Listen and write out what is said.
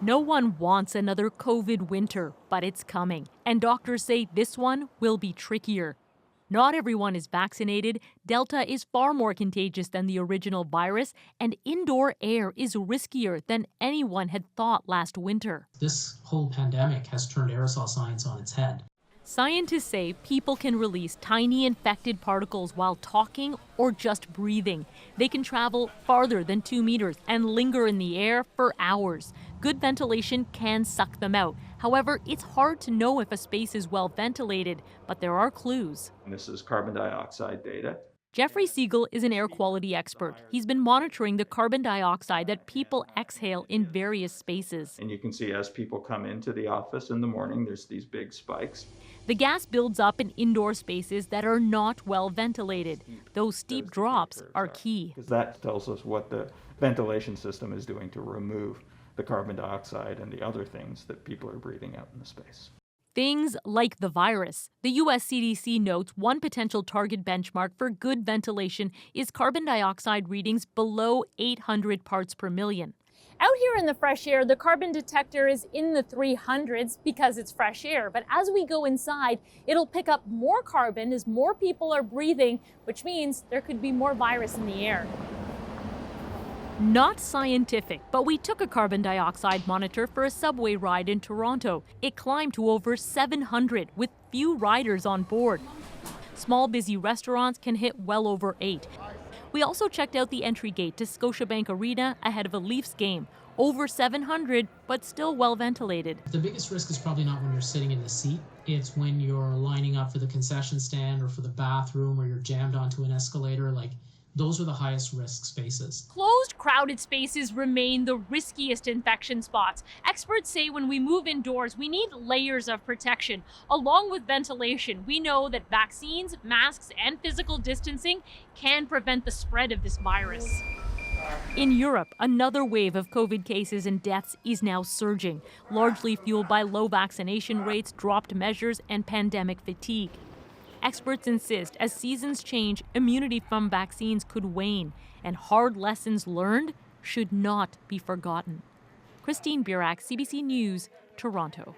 No one wants another COVID winter, but it's coming. And doctors say this one will be trickier. Not everyone is vaccinated. Delta is far more contagious than the original virus, and indoor air is riskier than anyone had thought last winter. This whole pandemic has turned aerosol science on its head. Scientists say people can release tiny infected particles while talking or just breathing. They can travel farther than 2 meters and linger in the air for hours. Good ventilation can suck them out. However, it's hard to know if a space is well ventilated, but there are clues. This is carbon dioxide data. Jeffrey Siegel is an air quality expert. He's been monitoring the carbon dioxide that people exhale in various spaces. And you can see as people come into the office in the morning, there's these big spikes. The gas builds up in indoor spaces that are not well ventilated. Those steep drops are key. Because that tells us what the ventilation system is doing to remove the carbon dioxide and the other things that people are breathing out in the space. Things like the virus. The U.S. CDC notes one potential target benchmark for good ventilation is carbon dioxide readings below 800 parts per million. Out here in the fresh air, the carbon detector is in the 300s because it's fresh air. But as we go inside, it'll pick up more carbon as more people are breathing, which means there could be more virus in the air. Not scientific, but we took a carbon dioxide monitor for a subway ride in Toronto. It climbed to over 700 with few riders on board. Small, busy restaurants can hit well over 8. We also checked out the entry gate to Scotiabank Arena ahead of a Leafs game. Over 700, but still well ventilated. The biggest risk is probably not when you're sitting in the seat. It's when you're lining up for the concession stand or for the bathroom or you're jammed onto an escalator. Those are the highest risk spaces. Closed, crowded spaces remain the riskiest infection spots. Experts say when we move indoors, we need layers of protection. Along with ventilation, we know that vaccines, masks, and physical distancing can prevent the spread of this virus. In Europe, another wave of COVID cases and deaths is now surging, largely fueled by low vaccination rates, dropped measures, and pandemic fatigue. Experts insist as seasons change, immunity from vaccines could wane, and hard lessons learned should not be forgotten. Christine Burak, CBC News, Toronto.